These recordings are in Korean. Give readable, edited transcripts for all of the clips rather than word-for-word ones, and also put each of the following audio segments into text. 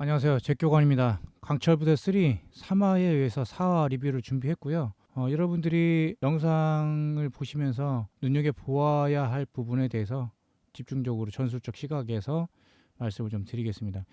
안녕하세요. 제교관입니다. 강철부대 3 3화에 의해서 4화 리뷰를 준비했고요. 여러분들이 영상을 보시면서 눈여겨보아야 할 부분에 대해서 집중적으로 전술적 시각에서 말씀을 좀 드리겠습니다.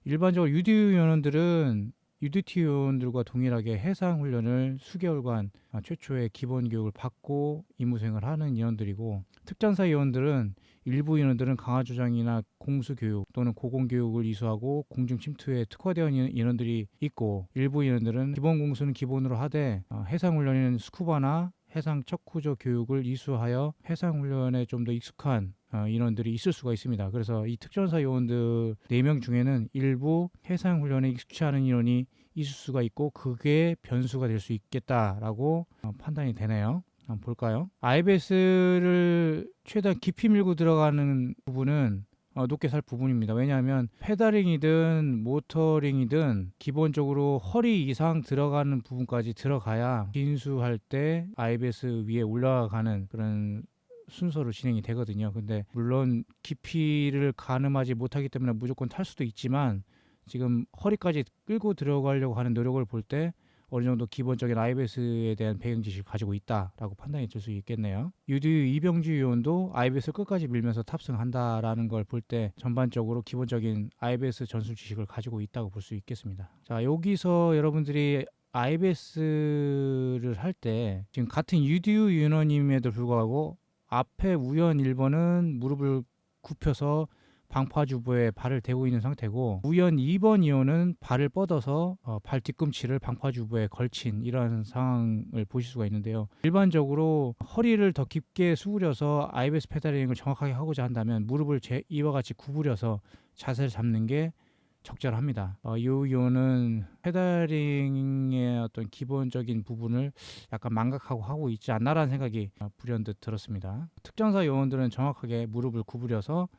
일반적으로 UDU 요원들은 UDT 요원들과 동일하게 해상훈련을 수개월간 최초의 기본 교육을 받고 임무 수행을 하는 인원들이고, 특전사 요원들은 일부 인원들은 강화조장이나 공수교육 또는 고공교육을 이수하고 공중 침투에 특화되어 있는 인원들이 있고, 일부 인원들은 기본 공수는 기본으로 하되 해상훈련에는 스쿠바나 해상 척구조 교육을 이수하여 해상훈련에 좀 더 익숙한 인원들이 있을 수가 있습니다. 그래서 이 특전사 요원들 4명 중에는 일부 해상훈련에 익숙치 않은 인원이 있을 수가 있고, 그게 변수가 될 수 있겠다라고 판단이 되네요. 한번 볼까요? IBS를 최대한 깊이 밀고 들어가는 부분은 높게 살 부분입니다. 왜냐하면 페달링이든 모터링이든 기본적으로 허리 이상 들어가는 부분까지 들어가야 진수할 때 IBS 위에 올라가는 그런 순서로 진행이 되거든요. 근데 물론 깊이를 가늠하지 못하기 때문에 무조건 탈 수도 있지만, 지금 허리까지 끌고 들어가려고 하는 노력을 볼 때 어느 정도 기본적인 IBS에 대한 배경 지식을 가지고 있다라고 판단이 될 수 있겠네요. 유디 이병주 요원도 IBS를 끝까지 밀면서 탑승한다라는 걸 볼 때 전반적으로 기본적인 IBS 전술 지식을 가지고 있다고 볼 수 있겠습니다. 자, 여기서 여러분들이 IBS를 할 때 지금 같은 유디유 윤원임에도 불구하고 앞에 우연 1번은 무릎을 굽혀서 방파주부에 발을 대고 있는 상태고, 우연 2번 이호는 발을 뻗어서 발 뒤꿈치를 방파주부에 걸친 이러한 상황을 보실 수가 있는데요. 일반적으로 허리를 더 깊게 수그려서 IBS 페달링을 정확하게 하고자 한다면 무릎을 이와 같이 구부려서 자세를 잡는 게 적절합니다. 이 요는 페달링의 어떤 기본적인 부분을 약간 망각하고 하고 있지 않나라는 생각이 불현듯 들었습니다. 특전사 요원들은 정확하게 무릎을 구부려서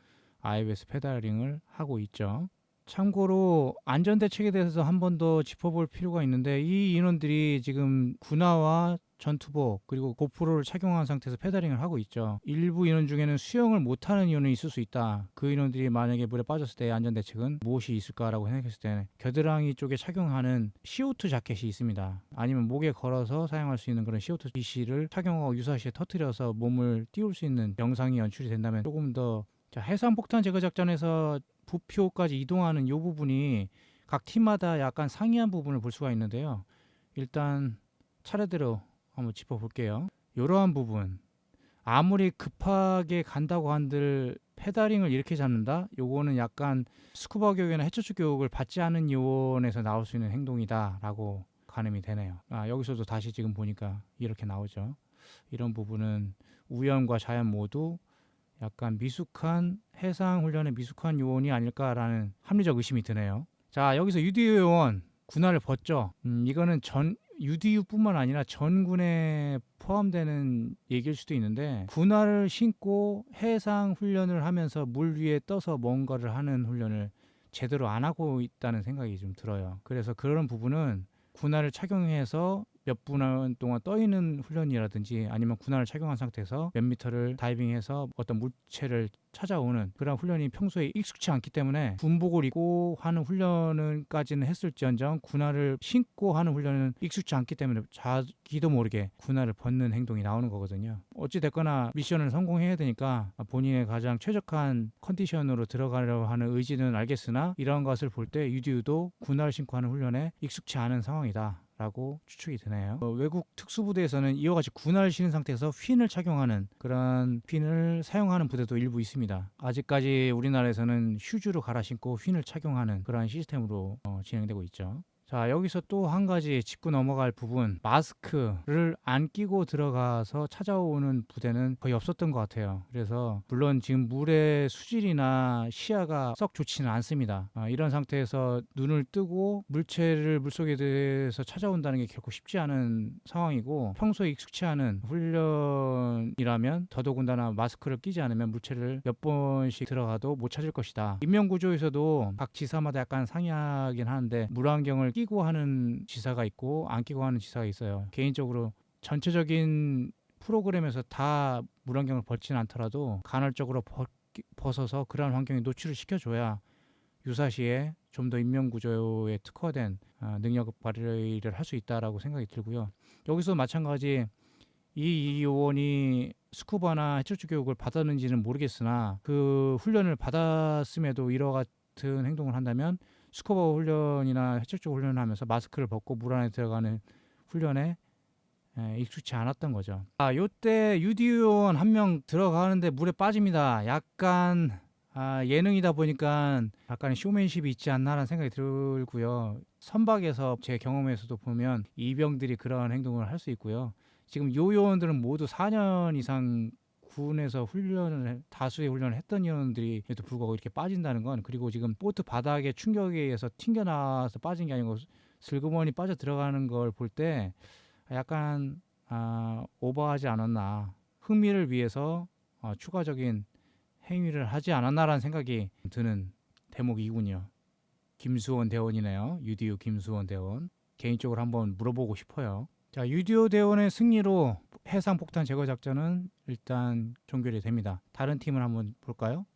IBS 페달링을 하고 있죠. 참고로 안전대책에 대해서 한 번 더 짚어볼 필요가 있는데, 이 인원들이 지금 군화와 전투복 그리고 고프로를 착용한 상태에서 페달링을 하고 있죠. 일부 인원 중에는 수영을 못하는 인원이 있을 수 있다. 그 인원들이 만약에 물에 빠졌을 때 안전대책은 무엇이 있을까라고 생각했을 때 겨드랑이 쪽에 착용하는 CO2 자켓이 있습니다. 아니면 목에 걸어서 사용할 수 있는 그런 CO2 BC를 착용하고 유사시에 터뜨려서 몸을 띄울 수 있는 영상이 연출이 된다면 조금 더, 자, 해상폭탄 제거 작전에서 부표까지 이동하는 이 부분이 각 팀마다 약간 상이한 부분을 볼 수가 있는데요. 일단 차례대로 한번 짚어볼게요. 이러한 부분, 아무리 급하게 간다고 한들 페달링을 이렇게 잡는다? 요거는 약간 스쿠버 교육이나 해처초 교육을 받지 않은 요원에서 나올 수 있는 행동이다 라고 가늠이 되네요. 여기서도 다시 지금 보니까 이렇게 나오죠. 이런 부분은 우연과 자연 모두 약간 미숙한 해상훈련의 미숙한 요원이 아닐까라는 합리적 의심이 드네요. 자, 여기서 유디유 요원 군화를 벗죠. 이거는 전 UDU뿐만 아니라 전군에 포함되는 얘기일 수도 있는데, 군화를 신고 해상 훈련을 하면서 물 위에 떠서 뭔가를 하는 훈련을 제대로 안 하고 있다는 생각이 좀 들어요. 그래서 그런 부분은 군화를 착용해서 몇 분 동안 떠 있는 훈련이라든지, 아니면 군화를 착용한 상태에서 몇 미터를 다이빙해서 어떤 물체를 찾아오는 그런 훈련이 평소에 익숙치 않기 때문에, 군복을 입고 하는 훈련까지는 했을지언정 군화를 신고 하는 훈련은 익숙치 않기 때문에 자기도 모르게 군화를 벗는 행동이 나오는 거거든요. 어찌 됐거나 미션을 성공해야 되니까 본인의 가장 최적한 컨디션으로 들어가려고 하는 의지는 알겠으나, 이런 것을 볼 때 유디우도 군화를 신고 하는 훈련에 익숙치 않은 상황이다 라고 추측이 되네요. 외국 특수부대에서는 이와 같이 군화를 신은 상태에서 휜을 착용하는, 그런 휜을 사용하는 부대도 일부 있습니다. 아직까지 우리나라에서는 휴즈로 갈아 신고 휜을 착용하는 그러한 시스템으로 진행되고 있죠. 자, 여기서 또 한 가지 짚고 넘어갈 부분, 마스크를 안 끼고 들어가서 찾아오는 부대는 거의 없었던 것 같아요. 그래서 물론 지금 물의 수질이나 시야가 썩 좋지는 않습니다. 이런 상태에서 눈을 뜨고 물체를 물속에 대해서 찾아온다는 게 결코 쉽지 않은 상황이고, 평소에 익숙치 않은 훈련이라면 더더군다나 마스크를 끼지 않으면 물체를 몇 번씩 들어가도 못 찾을 것이다. 인명구조에서도 각 지사마다 약간 상이하긴 하는데, 물안경을 끼고 하는 지사가 있고 안 끼고 하는 지사가 있어요. 개인적으로 전체적인 프로그램에서 다 물안경을 벗지는 않더라도 간헐적으로 벗어서 그러한 환경에 노출을 시켜줘야 유사시에 좀 더 인명 구조에 특화된 능력 발휘를 할 수 있다라고 생각이 들고요. 여기서 마찬가지 이 요원이 스쿠버나 해적조 교육을 받았는지는 모르겠으나 그 훈련을 받았음에도 이와 같은 행동을 한다면 스쿠버 훈련이나 해적조 훈련을 하면서 마스크를 벗고 물 안에 들어가는 훈련에 익숙치 않았던 거죠. 요때 유디 요원 한 명 들어가는데 물에 빠집니다. 약간 예능이다 보니까 약간의 쇼맨십이 있지 않나라는 생각이 들고요. 선박에서 제 경험에서도 보면 이병들이 그런 행동을 할 수 있고요. 지금 요 요원들은 모두 4년 이상 군에서 다수의 훈련을 했던 요원들이에도 불구하고 이렇게 빠진다는 건, 그리고 지금 보트 바닥에 충격에 의해서 튕겨나와서 빠진 게 아니고 슬그머니 빠져 들어가는 걸 볼 때 약간 오버하지 않았나, 흥미를 위해서 추가적인 행위를 하지 않았나라는 생각이 드는 대목이군요. 김수원 대원이네요. 유디오 김수원 대원. 개인적으로 한번 물어보고 싶어요. 자, 유디오 대원의 승리로 해상폭탄 제거 작전은 일단 종결이 됩니다. 다른 팀을 한번 볼까요?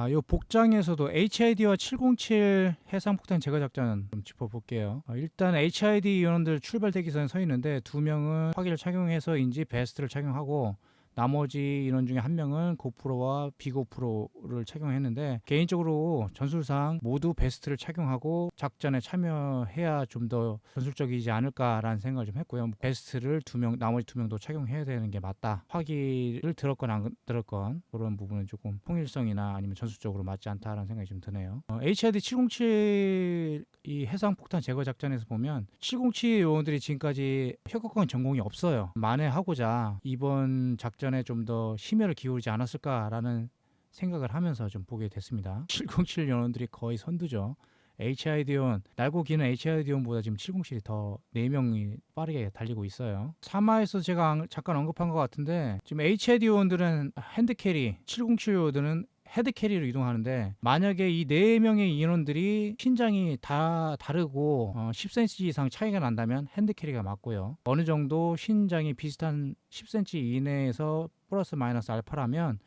요 복장에서도 HID와 707 해상폭탄 제거 작전 좀 짚어볼게요. 일단 HID 요원들 출발 대기선에 서 있는데 2명은 화기를 착용해서인지 베스트를 착용하고, 나머지 인원 중에 1명은 고프로와 비고프로를 착용했는데, 개인적으로 전술상 모두 베스트를 착용하고 작전에 참여해야 좀 더 전술적이지 않을까라는 생각을 좀 했고요. 베스트를 나머지 2명도 착용해야 되는 게 맞다. 화기를 들었건 안 들었건 그런 부분은 조금 통일성이나 아니면 전술적으로 맞지 않다라는 생각이 좀 드네요. HID 707 이 해상폭탄 제거 작전에서 보면 707 요원들이 지금까지 협곡권 전공이 없어요. 만회하고자 이번 작전에 좀 더 심혈을 기울이지 않았을까라는 생각을 하면서 좀 보게 됐습니다. 707 요원들이 거의 선두죠. HID 요원, 날고 기는 HID 요원보다 지금 707이 더 4명이 빠르게 달리고 있어요. 3화에서 제가 잠깐 언급한 것 같은데, 지금 HID 요원들은 핸드캐리, 707 요원들은 헤드캐리로 이동하는데, 만약에 이 4명의 인원들이 신장이 다 다르고 10cm 이상 차이가 난다면 핸드캐리가 맞고요. 어느 정도 신장이 비슷한 10cm 이내에서 플러스 마이너스 알파라면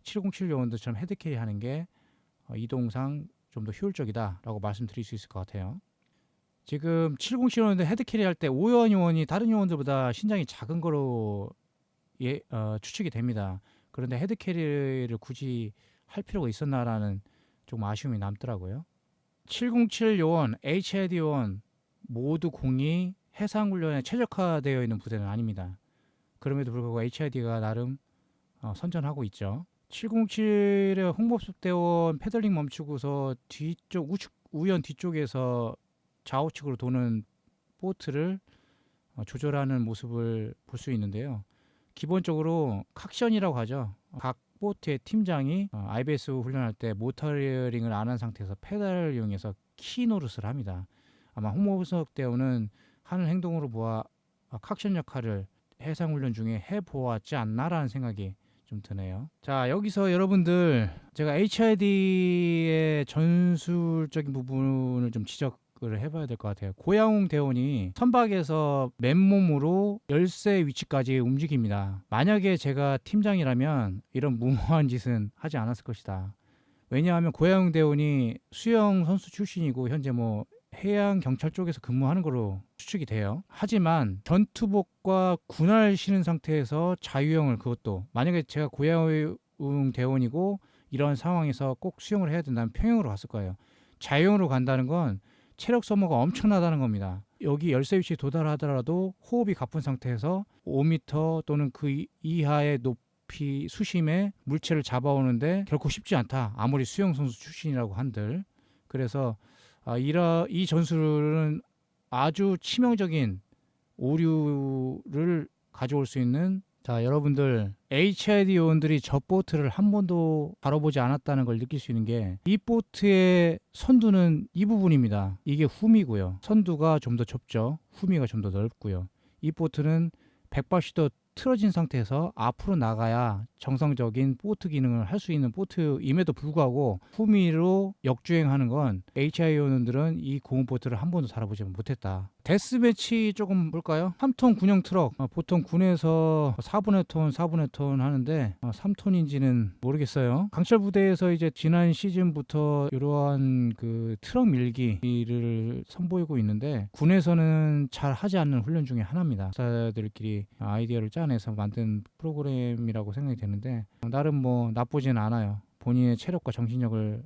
707 요원들처럼 헤드캐리 하는 게 이동상 좀 더 효율적이다라고 말씀드릴 수 있을 것 같아요. 지금 707 요원들 헤드캐리 할 때 5연 요원이 다른 요원들보다 신장이 작은 거로 추측이 됩니다. 그런데 헤드캐리를 굳이 할 필요가 있었나라는 좀 아쉬움이 남더라고요. 707 요원, HID 요원 모두 공이 해상훈련에 최적화되어 있는 부대는 아닙니다. 그럼에도 불구하고 HID가 나름 선전하고 있죠. 707의 홍보수대원 패들링 멈추고서 뒤쪽 우연 뒤쪽에서 좌우측으로 도는 보트를 조절하는 모습을 볼 수 있는데요. 기본적으로 칵션이라고 하죠. 각 보트의 팀장이 IBS 훈련할 때 모터링을 안 한 상태에서 페달을 이용해서 키 노릇을 합니다. 아마 홍보석 대원은 하는 행동으로 보아 칵션 역할을 해상훈련 중에 해보았지 않나라는 생각이 좀 드네요. 자, 여기서 여러분들 제가 HID의 전술적인 부분을 좀 지적을 해봐야 될 것 같아요. 고양웅 대원이 선박에서 맨몸으로 열쇠 위치까지 움직입니다. 만약에 제가 팀장이라면 이런 무모한 짓은 하지 않았을 것이다. 왜냐하면 고양웅 대원이 수영 선수 출신이고 현재 해양 경찰 쪽에서 근무하는 걸로 추측이 돼요. 하지만 전투복과 군화를 신은 상태에서 자유형을, 그것도 만약에 제가 고양웅 대원이고 이런 상황에서 꼭 수영을 해야 된다면 평형으로 갔을 거예요. 자유형으로 간다는 건 체력 소모가 엄청나다는 겁니다. 여기 열쇠 위치에 도달하더라도 호흡이 가쁜 상태에서 5m 또는 그 이하의 높이 수심에 물체를 잡아오는데 결코 쉽지 않다. 아무리 수영 선수 출신이라고 한들. 그래서 이 전술은 아주 치명적인 오류를 가져올 수 있는, 자, 여러분들 HID 요원들이 저 보트를 한 번도 다뤄보지 않았다는 걸 느낄 수 있는 게, 이 보트의 선두는 이 부분입니다. 이게 후미고요. 선두가 좀 더 좁죠. 후미가 좀 더 넓고요. 이 보트는 180도 틀어진 상태에서 앞으로 나가야 정상적인 보트 기능을 할 수 있는 보트임에도 불구하고 후미로 역주행하는 건 HI 요원들은 이 고무 보트를 한 번도 달아보지 못했다. 데스매치 조금 볼까요? 3톤 군용 트럭, 보통 군에서 4분의 톤, 4분의 톤 하는데 3톤인지는 모르겠어요. 강철 부대에서 이제 지난 시즌부터 이러한 그 트럭 밀기를 선보이고 있는데 군에서는 잘 하지 않는 훈련 중에 하나입니다. 사들끼리 아이디어를 짜내서 만든 프로그램이라고 생각이 되는데 나름 뭐 나쁘진 않아요. 본인의 체력과 정신력을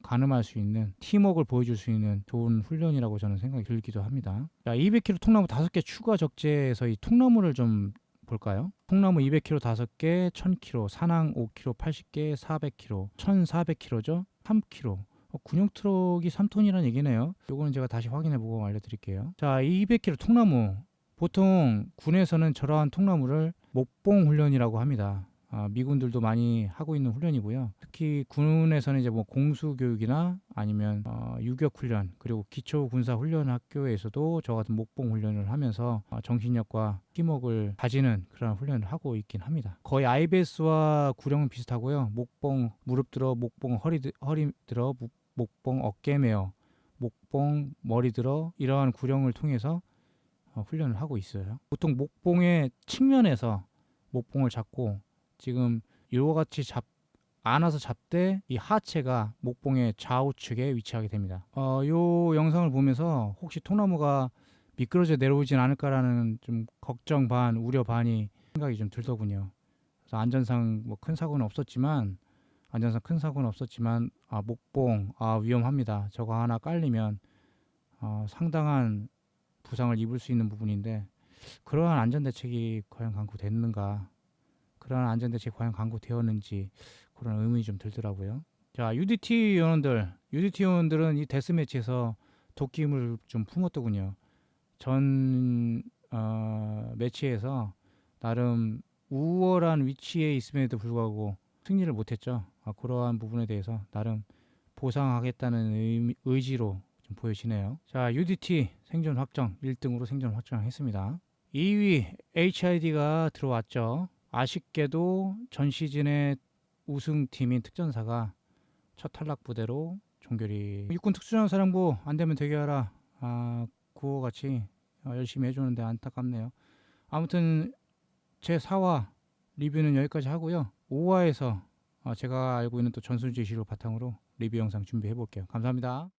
가늠할 수 있는 팀워크를 보여줄 수 있는 좋은 훈련이라고 저는 생각이 들기도 합니다. 자, 200kg 통나무 5개 추가 적재에서 이 통나무를 좀 볼까요? 통나무 200kg 5개, 1000kg, 산항 5kg, 80개, 400kg, 1400kg죠? 3kg. 군용 트럭이 3톤이라는 얘기네요. 요거는 제가 다시 확인해보고 알려드릴게요. 자, 200kg 통나무. 보통 군에서는 저러한 통나무를 목봉 훈련이라고 합니다. 미군들도 많이 하고 있는 훈련이고요. 특히 군에서는 이제 뭐 공수교육이나 아니면 유격훈련 그리고 기초군사훈련학교에서도 저 같은 목봉 훈련을 하면서 정신력과 팀워크를 다지는 그런 훈련을 하고 있긴 합니다. 거의 IBS와 구령은 비슷하고요. 목봉 무릎 들어, 목봉 허리 들어, 목봉 어깨 메어, 목봉 머리 들어 이러한 구령을 통해서 훈련을 하고 있어요. 보통 목봉의 측면에서 목봉을 잡고 지금 이와 같이 안아서 잡되 이 하체가 목봉의 좌우측에 위치하게 됩니다. 요 영상을 보면서 혹시 통나무가 미끄러져 내려오진 않을까라는 좀 걱정 반 우려 반이 생각이 좀 들더군요. 그래서 안전상 뭐 큰 사고는 없었지만 목봉 위험합니다. 저거 하나 깔리면 상당한 부상을 입을 수 있는 부분인데 그러한 안전대책이 과연 강구됐는가, 그러한 안전대책이 과연 강구되었는지 그런 의문이 좀 들더라고요. 자, UDT 요원들은 이 데스매치에서 도끼임을 좀 품었더군요. 전 매치에서 나름 우월한 위치에 있음에도 불구하고 승리를 못했죠. 그러한 부분에 대해서 나름 보상하겠다는 의지로 좀 보여지네요. 자, UDT 생존 확정 1등으로 생존 확정했습니다. 2위 HID가 들어왔죠. 아쉽게도 전 시즌의 우승팀인 특전사가 첫 탈락 부대로 종결이. 육군 특수전사령부 안되면 되게 하라 구호같이 열심히 해주는데 안타깝네요. 아무튼 제 4화 리뷰는 여기까지 하고요. 5화에서 제가 알고 있는 또 전술 지시를 바탕으로 리뷰 영상 준비해 볼게요. 감사합니다.